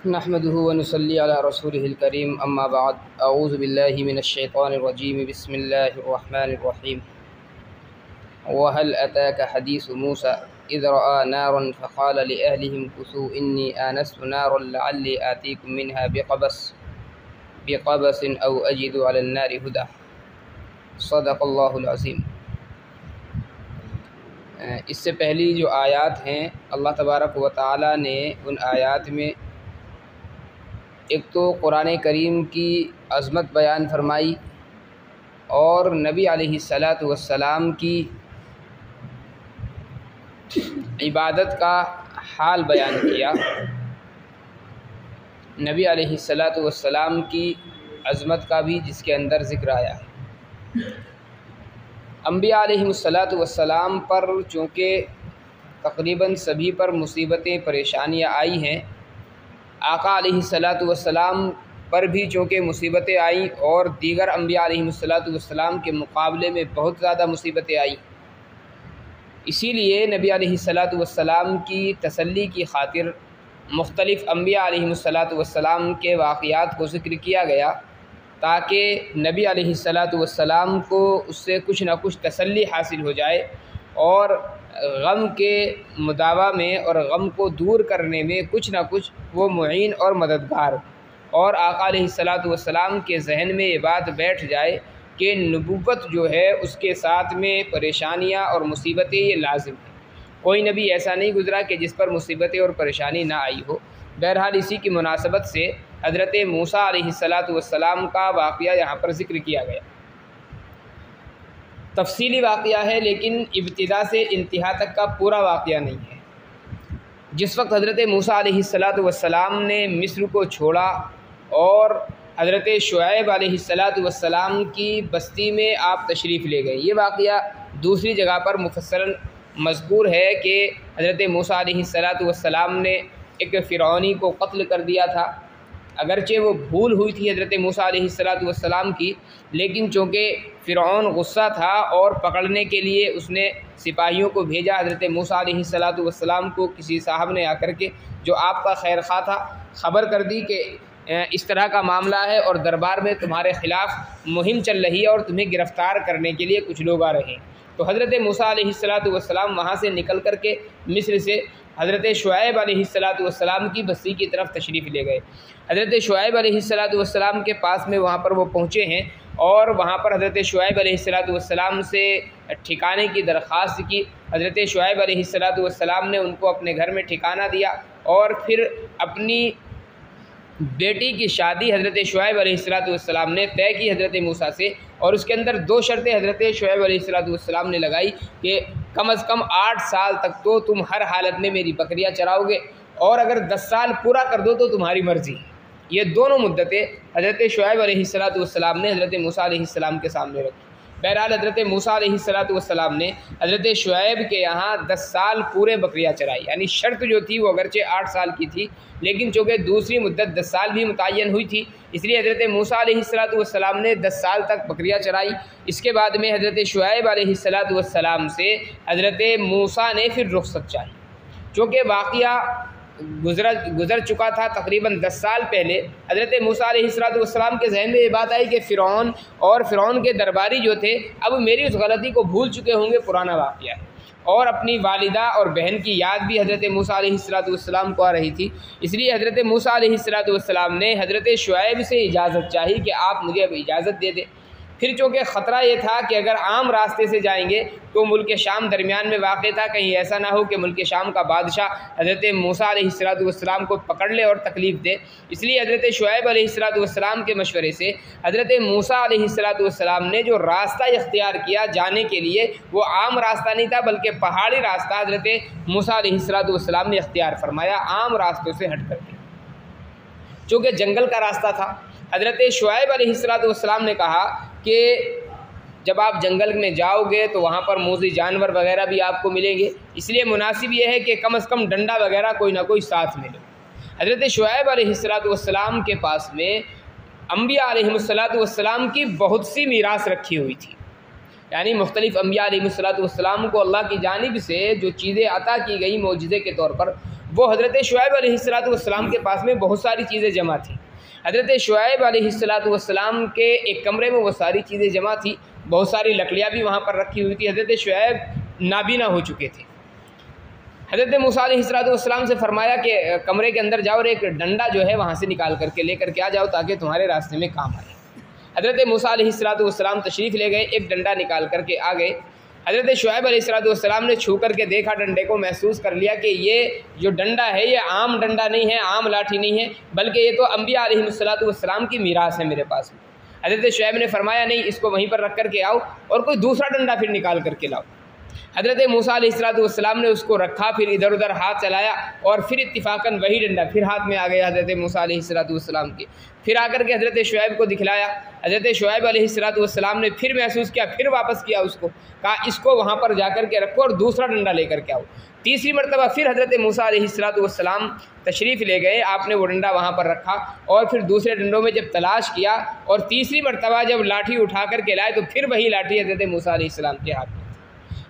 नहमदुहु व नुसल्ली अला रसूलिहिल करीम अम्मा बाद अऊज़ु बिल्लाहि मिनश्शैतानिर रजीम बिस्मिल्लाहिर रहमानिर रहीम व हल अताका हदीसु मूसा इज़ रआ नारन फ़क़ाल लिअहलिहिम कुसू इन्नी आनस्तु नारन लअल्ली आतीकुम मिनहा बिक़बसिन औ अजिदु अलन नारि हुदा। सदक़ल्लाहुल अज़ीम। इससे पहली जो आयात हैं अल्लाह तबारक व तआला ने उन आयात में एक तो कुरान करीम की अज़मत बयान फरमाई और नबी अलैहिस्सलातु वस्सलाम की इबादत का हाल बयान किया। नबी अलैहिस्सलातु वस्सलाम की अज़मत का भी जिसके अंदर ज़िक्र आया है। अम्बिया अलैहिमुस्सलातु वस्सलाम पर चूँकि तकरीबन सभी पर मुसीबतें परेशानियाँ आई हैं, आका अलैहिस्सलातु वस्सलाम पर भी चूँकि मुसीबतें आई और दीगर अम्बिया अलैहिमुस्सलातु वस्सलाम के मुकाबले में बहुत ज़्यादा मुसीबतें आई, इसीलिए नबी अलैहिस्सलातु वस्सलाम की तसल्ली की खातिर मुख्तलिफ़ अम्बिया अलैहिमुस्सलातु वस्सलाम के वाक़यात को ज़िक्र किया गया ताकि नबी अलैहिस्सलातु वस्सलाम को उससे कुछ न कुछ तसल्ली हासिल हो जाए और गम के मुदावा में और गम को दूर करने में कुछ न कुछ वो मुईन और मददगार, और आका अलैहिस्सलातु वस्सलाम के जहन में ये बात बैठ जाए कि नबुव्वत जो है उसके साथ में परेशानियाँ और मुसीबतें ये लाजिम हैं। कोई नबी ऐसा नहीं गुज़रा कि जिस पर मुसीबतें और परेशानी ना आई हो। बहरहाल इसी की मुनासबत से हज़रत मूसा अलैहिस्सलातु वस्सलाम का वाक़या यहाँ पर ज़िक्र किया गया। तफसीली वाक़या है लेकिन इब्तिदा से इंतहा तक का पूरा वाक़या नहीं है। जिस वक्त हज़रत मूसा अलैहिस्सलातु वस्सलाम ने मिस्र को छोड़ा और हज़रत शुएब अलैहिस्सलातु वस्सलाम की बस्ती में आप तशरीफ़ ले गए, ये वाक़या दूसरी जगह पर मुफस्सलन मज़कूर है कि हज़रत मूसा अलैहिस्सलातु वस्सलाम ने एक फ़िरौनी को कत्ल कर दिया था। अगरचे वो भूल हुई थी हज़रत मूसा अलैहिस्सलातु वस्सलाम की, लेकिन चूँकि फ़िरौन गुस्सा था और पकड़ने के लिए उसने सिपाहियों को भेजा हज़रत मूसा अलैहिस्सलातु वस्सलाम को। किसी साहब ने आकर के जो आपका खैर खा था ख़बर कर दी कि इस तरह का मामला है और दरबार में तुम्हारे ख़िलाफ़ मुहिम चल रही है और तुम्हें गिरफ़्तार करने के लिए कुछ लोग आ रहे हैं। तो हज़रत मूसा अलैहिस्सलातु वस्सलाम वहाँ से निकल कर के मिस्र से हज़रत शुएब अलैहिस्सलातु वस्सलाम की बस्ती की तरफ तशरीफ़ ले गए। हज़रत शुएब अलैहिस्सलातु वस्सलाम के पास में वहाँ पर वो पहुँचे हैं और वहाँ पर हज़रत शुएब अलैहिस्सलातु वस्सलाम से ठिकाने की दरख्वास्त की। हज़रत शुएब अलैहिस्सलातु वस्सलाम ने उनको अपने घर में ठिकाना दिया और फिर अपनी बेटी की शादी हज़रत शुएब अलैहिस्सलातु वस्सलाम ने तय की हज़रत मूसा से, और उसके अंदर दो शर्तें हज़रत शुएब अलैहिस्सलातु वस्सलाम ने लगाई कि कम अज़ कम 8 साल तक तो तुम हर हालत में मेरी बकरियां चराओगे और अगर 10 साल पूरा कर दो तो तुम्हारी मर्ज़ी। ये दोनों मुद्दतें हज़रत शुएब अलैहिस्सलातु वस्सलाम ने हज़रत मूसा अलैहिस्सलाम के सामने रखी। बहरहाल हज़रत मूसा अलैहिस्सलातु वस्सलाम ने हज़रत शुएब के यहाँ 10 साल पूरे बकरियाँ चराई, यानी शर्त जो थी वो अगरचे 8 साल की थी लेकिन चूँकि दूसरी मुद्दत 10 साल भी मुतय्यन हुई थी, इसलिए हज़रत मूसा अलैहिस्सलातु वस्सलाम ने 10 साल तक बकरियाँ चराई। इसके बाद में हज़रत शुएब अलैहिस्सलातु वस्सलाम से हज़रत मूसा ने फिर रुख़्सत चाही। चूँकि वाक़या गुज़र चुका था तकरीबन 10 साल पहले, हज़रत मूसा अलैहिस्सलातु वस्सलाम के जहन में ये बात आई कि फ़िरौन और फ़िरौन के दरबारी जो थे अब मेरी उस गलती को भूल चुके होंगे, पुराना वाक़या है। और अपनी वालिदा और बहन की याद भी हज़रत मूसा अलैहिस्सलातु वस्सलाम को आ रही थी, इसलिए हज़रत मूसा अलैहिस्सलातु वस्सलाम ने हज़रत शुएब से इजाज़त चाही कि आप मुझे अब इजाज़त दे दें। फिर चूँकि ख़तरा ये था कि अगर आम रास्ते से जाएंगे तो मुल्क शाम दरमियान में वाक़ था, कहीं ऐसा ना हो कि मुल्क शाम का बादशाह हज़रत मूसा अलैहिस्सलातु वस्सलाम को पकड़ ले और तकलीफ़ दे। इसलिए हज़रत शुएब अलैहिस्सलातु वस्सलाम के मशवरे से हज़रत मूसा अलैहिस्सलातु वस्सलाम ने जो रास्ता इख्तियार किया जाने के लिए वो आम रास्ता नहीं था बल्कि पहाड़ी रास्ता हज़रत मूसा अलैहिस्सलातु वस्सलाम ने इख्तियार फरमाया, आम रास्तों से हट करके। चूँकि जंगल का रास्ता था, हज़रत शुएब अलैहिस्सलातु वस्सलाम ने कहा कि जब आप जंगल में जाओगे तो वहाँ पर मूज़ी जानवर वगैरह भी आपको मिलेंगे, इसलिए मुनासिब यह है कि कम से कम डंडा वगैरह कोई ना कोई साथ में लो। हज़रत शुएब अलैहिस्सलातु वस्सलाम के पास में अम्बिया अलैहिमुस्सलातु वस्सलाम की बहुत सी मीरास रखी हुई थी, यानी मुख्तलिफ़ अम्बिया अलैहिमुस्सलातु वस्सलाम को अल्लाह की जानिब से जो चीज़ें अता की गई मौजिज़े के तौर पर वो हज़रत शुआइब अलैहिस्सलाम के पास में बहुत सारी चीज़ें जमा थी। हज़रत शुआइब अलैहिस्सलाम के एक कमरे में वो सारी चीज़ें जमा थी, बहुत सारी लकड़ियाँ भी वहाँ पर रखी हुई थी। हज़रत शुआइब नाबीना हो चुके थे। हज़रत मूसा अलैहिस्सलाम से फरमाया कि कमरे के अंदर जाओ और एक डंडा जो है वहाँ से निकाल करके लेकर के आ जाओ ताकि तुम्हारे रास्ते में काम आए। हज़रत मूसा अलैहिस्सलाम तशरीफ़ ले गए, एक डंडा निकाल करके आ गए। हज़रत शुआइब अलैहिस्सलाम ने छू करके देखा, डंडे को महसूस कर लिया कि ये जो डंडा है ये आम डंडा नहीं है, आम लाठी नहीं है, बल्कि ये तो अम्बिया अलैहिस्सलाम की मीरास है मेरे पास में। हज़रत शुआइब ने फरमाया नहीं, इसको वहीं पर रख करके आओ और कोई दूसरा डंडा फिर निकाल करके लाओ। हज़रत मूसा अलैहिस्सलाम ने उसको रखा, फिर इधर उधर हाथ चलाया और फिर इत्तिफाकन वही डंडा फिर हाथ में आ गया हज़रत मूसा अलैहिस्सलाम के। फिर आकर के हज़रत शुआइब को दिखलाया। हज़रत शुआइब अलैहिस्सलाम ने फिर महसूस किया, फिर वापस किया उसको, कहा इसको वहाँ पर जा कर के रखो और दूसरा डंडा लेकर के आओ। तीसरी मरतबा फिर हज़रत मूसा अलैहिस्सलाम तशरीफ़ ले गए, आपने वो डंडा वहाँ पर रखा और फिर दूसरे डंडों में जब तलाश किया और तीसरी मरतबा जब लाठी उठा कर के लाए तो फिर वही लाठी हज़रत मूसा अलैहिस्सलाम के हाथ में।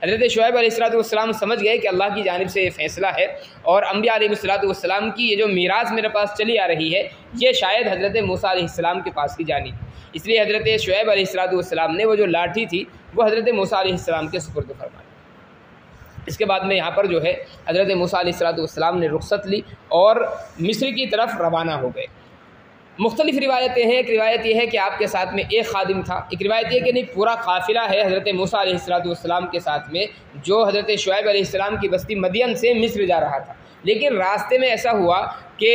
हज़रत शुआइब अलैहिस्सलाम समझ गए कि अल्लाह की जानिब से ये फ़ैसला है और अम्बिया अलैहिस्सलाम की ये जो मीरास मेरे पास चली आ रही है ये शायद हज़रत मूसा अलैहिस्सलाम के पास की जानी। इसलिए हज़रत शुआइब अलैहिस्सलाम ने वो जो लाठी थी वो हज़रत मूसा अलैहिस्सलाम के सुपुर्द फरमाई। इसके बाद में यहाँ पर जो है हज़रत मूसा अलैहिस्सलाम ने रुख़्सत ली और मिस्र की तरफ रवाना हो गए। मुख्तलिफ़ रिवायतें हैं। एक रिवायत यह है कि आपके साथ में एक खादिम था, एक रिवायत यह कि नहीं पूरा काफ़िला है हज़रत मूसा अलैहिस्सलाम के साथ में जो हज़रत शुआइब अलैहिस्सलाम की बस्ती मदियन से मिस्र जा रहा था। लेकिन रास्ते में ऐसा हुआ कि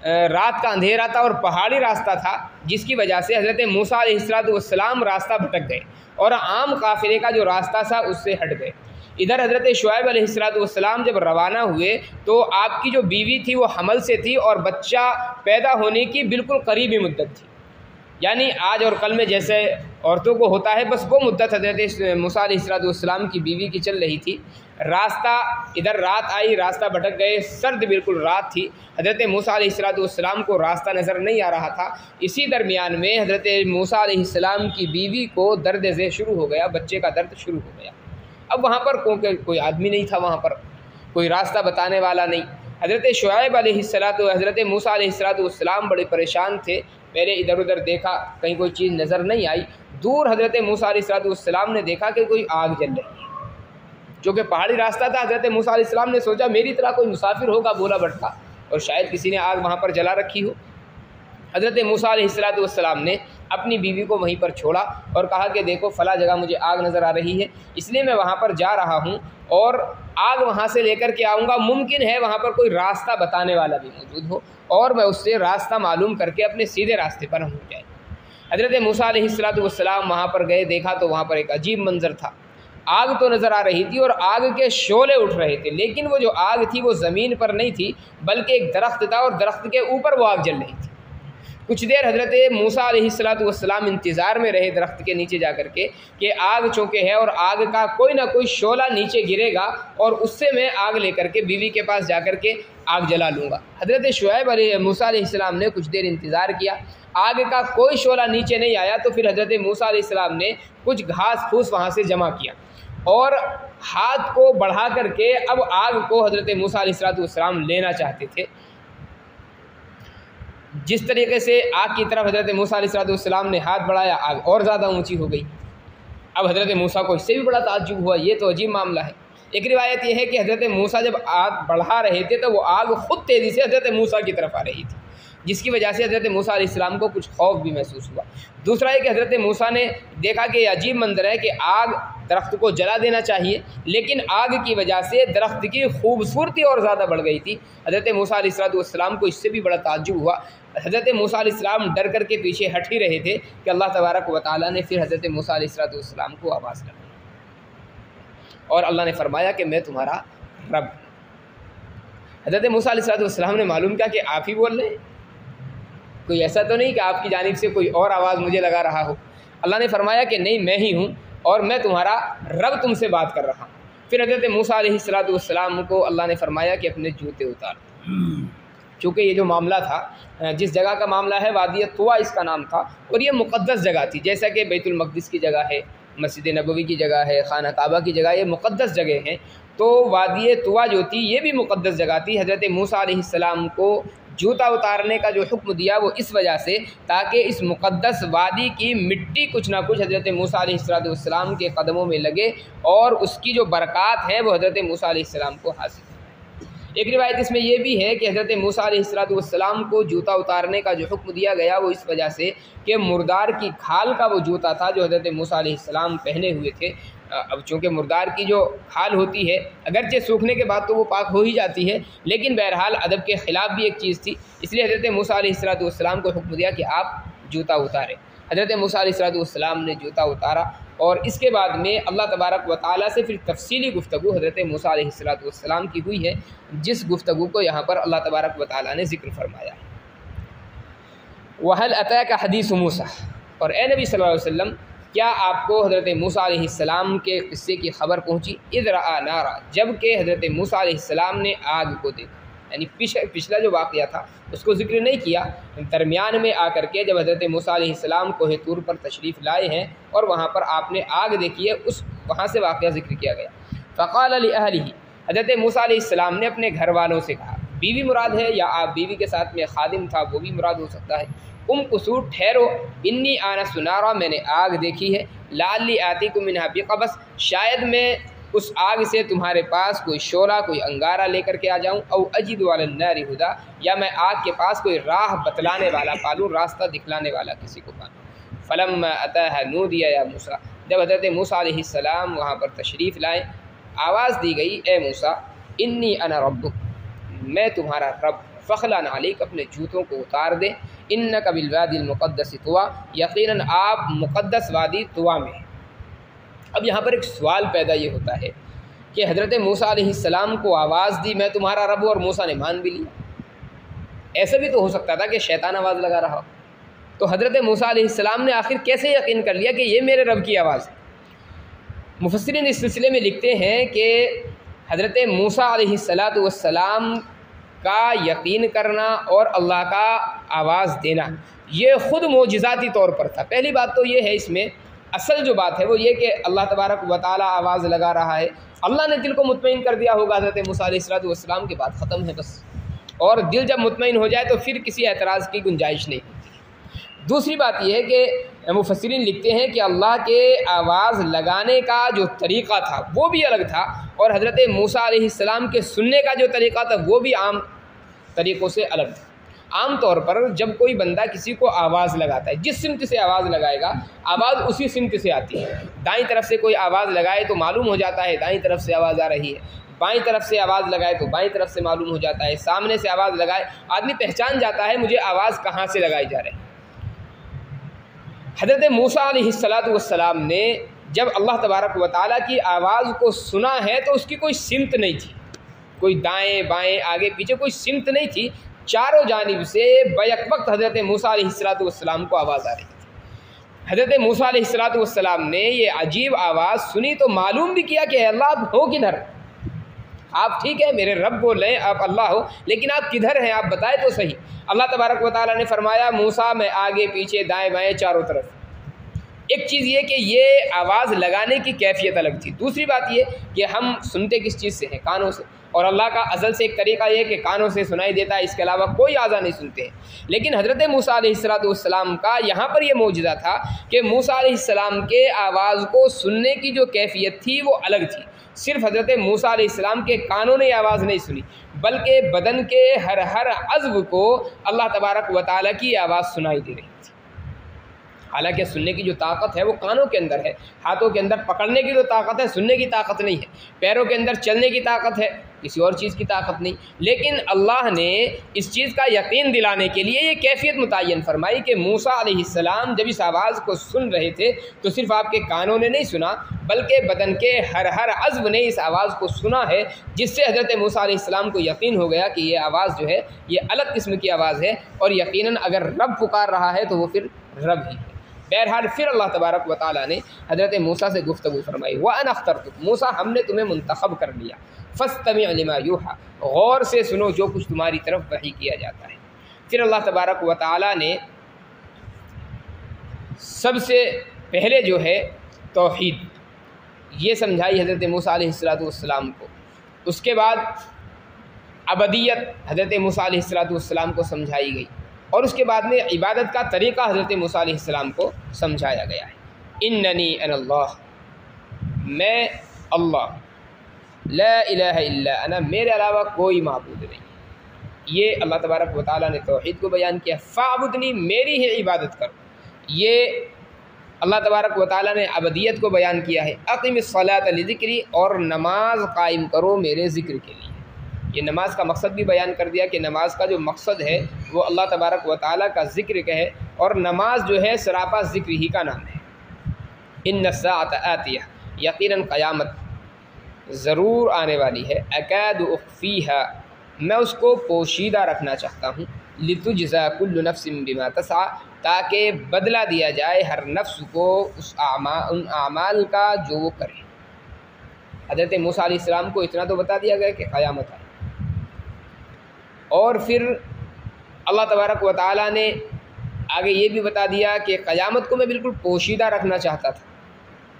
रात का अंधेरा था और पहाड़ी रास्ता था, जिसकी वजह से हज़रत मूसा अलैहिस्सलाम रास्ता भटक गए और आम काफ़िले का जो रास्ता था उससे हट गए। इधर हज़रत शुआइब अलैहिस्सलाम जब रवाना हुए तो आपकी जो बीवी थी वो हमल से थी और बच्चा पैदा होने की बिल्कुल करीबी मुद्दत थी, यानी आज और कल में जैसे औरतों को होता है बस वो मुद्दत हज़रत मूसा अलैहिस्सलाम की बीवी की चल रही थी। रास्ता इधर रात आई, रास्ता भटक गए, सर्द बिल्कुल रात थी, हज़रत मूसा अलैहिस्सलाम को रास्ता नज़र नहीं आ रहा था। इसी दरमियान में हज़रत मूसा अलैहिस्सलाम की बीवी को दर्द ज़े शुरू हो गया, बच्चे का दर्द शुरू हो गया। अब वहाँ पर कोई आदमी नहीं था, वहाँ पर कोई रास्ता बताने वाला नहीं। हज़रत शुआइब हज़रत मूसा अलैहिस्सलाम बड़े परेशान थे। पहले इधर उधर देखा, कहीं कोई चीज़ नज़र नहीं आई। दूर हज़रत मूसा अलैहिस्सलाम ने देखा कि कोई आग जल रही है, जो कि पहाड़ी रास्ता था। हज़रत मूसा अलैहिस्सलाम ने सोचा मेरी तरह कोई मुसाफिर होगा बोला भटका और शायद किसी ने आग वहाँ पर जला रखी हो। हज़रत मूसा अलैहिस्सलाम ने अपनी बीवी को वहीं पर छोड़ा और कहा कि देखो फ़ला जगह मुझे आग नज़र आ रही है, इसलिए मैं वहाँ पर जा रहा हूँ और आग वहाँ से लेकर के आऊँगा। मुमकिन है वहाँ पर कोई रास्ता बताने वाला भी मौजूद हो और मैं उससे रास्ता मालूम करके अपने सीधे रास्ते पर हम हो जाए। हज़रत मूसा अलैहिस्सलाम वहाँ पर गए, देखा तो वहाँ पर एक अजीब मंज़र था। आग तो नज़र आ रही थी और आग के शोले उठ रहे थे, लेकिन वो जो आग थी वो ज़मीन पर नहीं थी बल्कि एक दरख्त था और दरख्त के ऊपर वो आग जल रही थी। कुछ देर हज़रत मूसा अलैहिस्सलाम इंतज़ार में रहे दरख्त के नीचे जा कर के कि आग चौंके है और आग का कोई ना कोई शोला नीचे गिरेगा और उससे मैं आग लेकर के बीवी के पास जा कर के आग जला लूँगा। हज़रत शुआइब मूसा अलैहिस्सलाम ने कुछ देर इंतज़ार किया, आग का कोई शोला नीचे नहीं आया। तो फिर हज़रत मूसा अलैहिस्सलाम ने कुछ घास फूस वहाँ से जमा किया और हाथ को बढ़ा करके अब आग को हज़रत मूसा अलैहिस्सलाम लेना चाहते थे। जिस तरीके से आग की तरफ हज़रत मूसा अलैहिस्सलाम ने हाथ बढ़ाया, आग और ज़्यादा ऊंची हो गई। अब हज़रत मूसा को इससे भी बड़ा ताज्जुब हुआ, ये तो अजीब मामला है। एक रिवायत यह है कि हज़रत मूसा जब आग बढ़ा रहे थे तो वो आग ख़ुद तेज़ी से हज़रत मूसा की तरफ आ रही थी, जिसकी वजह से हज़रत मूसा अलैहिस्सलाम को कुछ खौफ भी महसूस हुआ। दूसरा है कि हज़रत मूसा ने देखा कि अजीब मंजर है कि आग दरख्त को जला देना चाहिए, लेकिन आग की वजह से दरख्त की खूबसूरती और ज़्यादा बढ़ गई थी। हज़रत मूसा अलैहिस्सलाम को इससे भी बड़ा ताज्जुब हुआ। हज़रत मूसा अलैहिस्सलाम डर कर के पीछे हट ही रहे थे कि अल्लाह तबारक व तआला ने फिर हज़रत मूसा अलैहिस्सलाम को आवाज़ लगाई और अल्लाह ने फरमाया कि मैं तुम्हारा रब। हज़रत मूसा अलैहिस्सलाम ने मालूम किया कि आप ही बोल रहे हैं, कोई ऐसा तो नहीं कि आपकी जानिब से कोई और आवाज़ मुझे लगा रहा हो। अल्लाह ने फरमाया कि नहीं, मैं ही हूँ और मैं तुम्हारा रब तुमसे बात कर रहा हूँ। फिर हज़रत मूसा अलैहिस्सलाम को अल्लाह ने फरमाया कि अपने जूते उतार। चूँकि ये जो मामला था, जिस जगह का मामला है वादी तुवा इसका नाम था और ये मुक़द्दस जगह थी, जैसा कि बैतुल मक़दिस की जगह है, मस्जिद नबवी की जगह है, खाना काबा की जगह, ये मुक़द्दस जगह हैं तो वादी तुवा जो थी ये भी मुक़द्दस जगह थी। हज़रत मूसा अलैहिस्सलाम को जूता उतारने का जो हुक्म दिया वो इस वजह से ताकि इस मुक़द्दस वादी की मिट्टी कुछ ना कुछ हज़रत मूसा अलैहिस्सलाम के कदमों में लगे और उसकी जो बरक़ात हैं वो हज़रत मूसा अलैहिस्सलाम को हासिल। एक रिवायत इसमें यह भी है कि हज़रत मूसा अलैहिस्सलाम को जूता उतारने का जो हुक्म दिया गया वो इस वजह से कि मुर्दार की खाल का वो जूता था जो हज़रत मूसा अलैहिस्सलाम पहने हुए थे। अब चूँकि मुर्दार की जो खाल होती है अगरचे सूखने के बाद तो वो पाक हो ही जाती है, लेकिन बहरहाल अदब के ख़िलाफ़ भी एक चीज़ थी, इसलिए हज़रत मूसा अलैहिस्सलाम को हुक्म दिया कि आप जूता उतारें। हज़रत मूसा अलैहिस्सलाम ने जूता उतारा और इसके बाद में अल्लाह तबारक व तआला से फिर तफसीली गुफ्तगू हज़रत मूसा अलैहिस्सलाम की हुई है, जिस गुफ्तगू को यहाँ पर अल्लाह तबारक व तआला ने ज़िक्र फरमाया। वहल अताका हदीस मूसा, और ए नबी सल्लल्लाहु अलैहि वसल्लम क्या आपको हज़रत मूसा अलैहिस्सलाम के क़िस्से की ख़बर पहुँची? इज़ रआ नारा, जबकि हज़रत मूसा अलैहिस्सलाम ने आग को देखा। यानी पिछला जो वाक़या था उसको ज़िक्र नहीं किया, दरमियान में आकर के जब हज़रत मूसा अलैहिस्सलाम कोहे तूर पर तशरीफ़ लाए हैं और वहाँ पर आपने आग देखी है, उस वहाँ से वाक़या ज़िक्र किया गया। फ़क़ाल लि अहलिही, हज़रत मूसा अलैहिस्सलाम ने अपने घर वालों से कहा, बीवी मुराद है या आप बीवी के साथ में खादिम था वो भी मुराद हो सकता है। कुसूर ठहरो, इन्नी आना सुनारा, मैंने आग देखी है, लाली आतीकुम मिन्हा बिक़बस, शायद मैं उस आग से तुम्हारे पास कोई शोला कोई अंगारा लेकर के आ जाऊँ, औ अजिदु अलन नारि हुदा, या मैं आग के पास कोई राह बतलाने वाला पालूँ, रास्ता दिखलाने वाला किसी को पालूँ। फ़लम्मा अताहा नूदिया या मूसा, जब हज़रत मूसा अलैहिस्सलाम वहाँ पर तशरीफ़ लाए, आवाज़ दी गई, ए मूसा इन्नी अना रब्बुक, मैं तुम्हारा रब, फ़ख़लन अलैक, अपने जूतों को उतार दे, इन्नका बिल वादिल मुक़द्दस तुवा, यकीनन आप मुक़द्दस वादी तुवा में। अब यहाँ पर एक सवाल पैदा ये होता है कि हज़रत मूसा अलैहिस्सलाम को आवाज़ दी मैं तुम्हारा रब, और मूसा ने मान भी लिया। ऐसा भी तो हो सकता था कि शैतान आवाज़ लगा रहा हो, तो हज़रत मूसा अलैहिस्सलाम ने आखिर कैसे यकीन कर लिया कि ये मेरे रब की आवाज़ है? मुफस्सिरीन इस सिलसिले में लिखते हैं कि हज़रत मूसा अलैहिस्सलाम का यकीन करना और अल्लाह का आवाज़ देना ये ख़ुद मोजिज़ाती तौर पर था। पहली बात तो ये है, इसमें असल जो बात है वो ये कि अल्लाह तबारक व तआला आवाज़ लगा रहा है, अल्लाह ने दिल को मुतमईन कर दिया होगा हज़रत मूसा अलैहिस्सलाम के बाद ख़त्म है बस, और दिल जब मुतमईन हो जाए तो फिर किसी एतराज़ की गुंजाइश नहीं होती। दूसरी बात यह है कि मुफस्सिरीन लिखते हैं कि अल्लाह के आवाज़ लगाने का जो तरीक़ा था वो भी अलग था, और हज़रत मूसा अलैहिस्सलाम के सुनने का जो तरीक़ा था वो भी आम तरीक़ों से अलग था। आम तौर पर जब कोई बंदा किसी को आवाज़ लगाता है, जिस सिमत से आवाज़ लगाएगा आवाज़ उसी सिमत से आती है। दाईं तरफ से कोई आवाज़ लगाए तो मालूम हो जाता है दाईं तरफ से आवाज़ आ रही है, बाईं तरफ से आवाज़ लगाए तो बाईं तरफ से मालूम हो जाता है, सामने से आवाज़ लगाए आदमी पहचान जाता है मुझे आवाज़ कहाँ से लगाई जा रही है। हज़रत मूसा अलैहिस्सलाम ने जब अल्लाह तबारक व तआला की आवाज़ को सुना है तो उसकी कोई सिमत नहीं थी, कोई दाएं बाएं आगे पीछे कोई सिमत नहीं थी, चारों जानिब से बैक वक्त हज़रत मूसा अलैहिस्सलाम को आवाज़ आ रही थी। हज़रत मूसा अलैहिस्सलाम ने ये अजीब आवाज़ सुनी तो मालूम भी किया कि अल्लाह आप हो किधर, आप ठीक है मेरे रब बोल रहे हैं, आप अल्लाह हो, लेकिन आप किधर हैं आप बताए तो सही। अल्लाह तबारक व तआला ने फरमाया मूसा मैं आगे पीछे दाएं बाएं चारों तरफ। एक चीज़ ये कि ये आवाज़ लगाने की कैफियत अलग थी। दूसरी बात ये कि हम सुनते किस चीज़ से हैं, कानों से, और अल्लाह का अज़ल से एक तरीक़ा ये कि कानों से सुनाई देता है, इसके अलावा कोई आज़ा नहीं सुनते हैं। लेकिन हज़रत मूसा अलैहिस्सलाम का यहाँ पर यह मौजज़ा था कि मूसा अलैहिस्सलाम के आवाज़ को सुनने की जो कैफियत थी वो अलग थी। सिर्फ हज़रत मूसा अलैहिस्सलाम के कानों ने आवाज़ नहीं सुनी, बल्कि बदन के हर अज़्व को अल्लाह तबारक व तआला की आवाज़ सुनाई दे रही थी। हालांकि सुनने की जो ताकत है वो कानों के अंदर है, हाथों के अंदर पकड़ने की जो ताकत है सुनने की ताकत नहीं है, पैरों के अंदर चलने की ताकत है, किसी और चीज़ की ताकत नहीं। लेकिन अल्लाह ने इस चीज़ का यकीन दिलाने के लिए ये कैफियत मुतय्यन फरमाई कि मूसा अलैहिस्सलाम जब इस आवाज़ को सुन रहे थे तो सिर्फ आपके कानों ने नहीं सुना, बल्कि बदन के हर अज़्व ने इस आवाज़ को सुना है, जिससे हज़रत मूसा अलैहिस्सलाम को यकीन हो गया कि ये आवाज़ जो है ये अलग किस्म की आवाज़ है, और यकीनन अगर रब पुकार रहा है तो वो फिर रब ही है। बहरहाल फिर अल्लाह तबारक व तआला ने हज़रत मूसा से गुफ्तगू फरमाई, व अना अख्तरतुक, मूसा हमने तुम्हें मुंतखब कर लिया, फस्तमी लिमा यूहा, गौर से सुनो जो कुछ तुम्हारी तरफ वही किया जाता है। फिर अल्लाह तबारक व तआला ने सबसे पहले जो है तौहीद ये समझाई हज़रत मूसा अलैहिस्सलाम को उसके बाद अबदियत हज़रत मूसा अलैहिस्सलाम को समझाई गई, और उसके बाद में इबादत का तरीक़ा हज़रत मूसा अलैहिस्सलाम को समझाया गया है। इन्ननी अनल्लाह, मैं अल्लाह, ला इलाहा इल्ला अना, मेरे अलावा कोई माबूद नहीं। ये अल्लाह तबारक व तआला ने तौहीद को बयान किया। फ़अबुदनी, मेरी ही इबादत करो, ये अल्लाह तबारक व तआला ने अबदियत को बयान किया है। अक़िमिस्सलात लिज़िक्री, और नमाज कायम करो मेरे ज़िक्र के लिए। ये नमाज का मकसद भी बयान कर दिया कि नमाज का जो मकसद है वो अल्लाह तबारक व तआला का ज़िक्र का है, और नमाज जो है सरापा ज़िक्र ही का नाम है। इन्नस्साअत आतिया, यकीनन क़यामत ज़रूर आने वाली है। अकादु उख़फ़ीहा, मैं उसको पोशीदा रखना चाहता हूँ। लितुजज़ा कुल्लु नफ्सिन बिमा तसआ, ताकि बदला दिया जाए हर नफ्स को उन आमाल का जो वो करे। हज़रत मूसा अलैहिस्सलाम को इतना तो बता दिया गया कि क़यामत है, और फिर अल्लाह तबारक व तआला ने आगे ये भी बता दिया कि क़यामत को मैं बिल्कुल पोशीदा रखना चाहता था।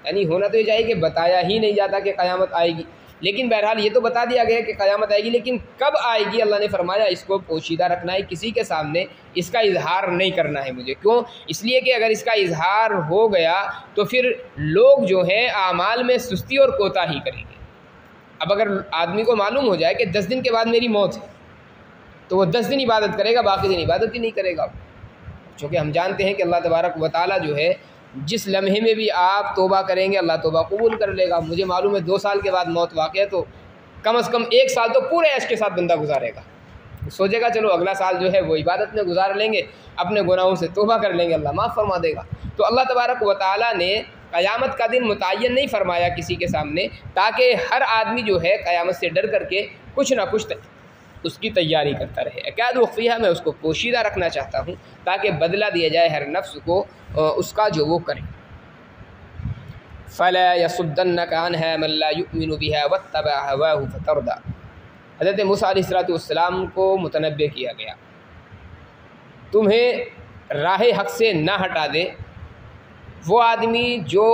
यानी होना तो ये चाहिए कि बताया ही नहीं जाता कि क़यामत आएगी, लेकिन बहरहाल ये तो बता दिया गया कि क़यामत आएगी, लेकिन कब आएगी अल्लाह ने फरमाया इसको पोशीदा रखना है, किसी के सामने इसका इजहार नहीं करना है मुझे। क्यों? इसलिए कि अगर इसका इजहार हो गया तो फिर लोग जो हैं आमाल में सुस्ती और कोताही करेंगे। अब अगर आदमी को मालूम हो जाए कि 10 दिन के बाद मेरी मौत है, तो वो 10 दिन इबादत करेगा, बाकी दिन इबादत ही नहीं करेगा। चूँकि हम जानते हैं कि अल्लाह तबारक व तआला जो है जिस लम्हे में भी आप तौबा करेंगे अल्लाह तौबा कबूल कर लेगा। मुझे मालूम है 2 साल के बाद मौत वाक़ है, तो कम से कम 1 साल तो पूरे ऐश के साथ बंदा गुजारेगा। सोचेगा चलो अगला साल जो है वो इबादत में गुजार लेंगे, अपने गुनाहों से तौबा कर लेंगे, अल्लाह माफ़ फरमा देगा। तो अल्लाह तबारक व तआला ने क़यामत का दिन मुतय्यन नहीं फरमाया किसी के सामने, ताकि हर आदमी जो है क़यामत से डर करके कुछ ना कुछ उसकी तैयारी करता रहे। अकाद उख़फ़ीहा, मैं उसको पोशीदा रखना चाहता हूँ ताकि बदला दिया जाए हर नफ्स को उसका जो वो करे। फ़ला यसुद्दन्नका अन्हा मन ला युमिनु बिहा वत्तबअ हवाहु फ़तरदा, हज़रत मूसा अलैहिस्सलाम को मुतनब्बे किया गया, तुम्हें राह हक़ से ना हटा दे वो आदमी जो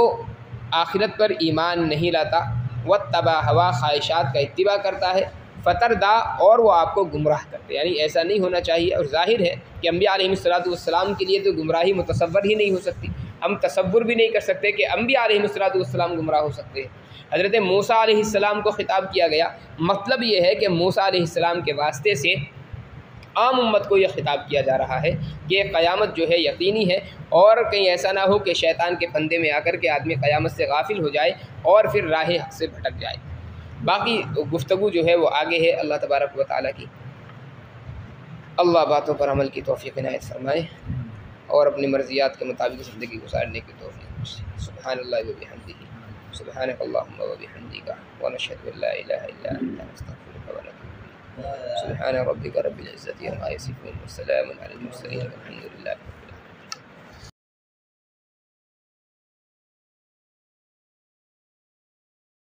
आखिरत पर ईमान नहीं लाता, वत्तबअ हवा, ख्वाहिशात का इत्तिबा करता है, फ़तरदा, और वो आपको गुमराह करते। यानी ऐसा नहीं होना चाहिए। और ज़ाहिर है कि अम्बिया अलैहिस्सलाम के लिए तो गुमराही मुतसव्वर ही नहीं हो सकती। हम तसव्वुर भी नहीं कर सकते कि अम्बिया अलैहिस्सलाम गुमराह हो सकते हैं। हज़रत मूसा अलैहिस्सलाम को ख़िताब किया गया, मतलब ये है कि मूसा अलैहिस्सलाम के वास्ते से आम उम्मत को यह ख़िताब किया जा रहा है कि क़यामत जो है यकीनी है, और कहीं ऐसा ना हो कि शैतान के फंदे में आकर के आदमी क़यामत से गाफिल हो जाए और फिर राह हक़ से भटक जाए। बाकी गुफ्तगू जो है वो आगे है अल्लाह तबारक व तआला की। अल्लाह बातों पर अमल की तौफ़ीक़ इनायत फ़रमाए और अपनी मर्ज़ियात के मुताबिक ज़िंदगी गुजारने की तौफ़ीक़। सुब्हानल्लाहि व बिहम्दिही, सुब्हानकल्लाहुम्मा व बिहम्दिका, व नशहदु अन ला इलाहा इल्ला अंता, नस्तग़फिरुका व नतूबु इलैक। सुब्हान रब्बिका रब्बिल इज़्ज़ति अम्मा यसिफ़ून, व सलामुन अलल मुरसलीन, वल्हम्दुलिल्लाहि।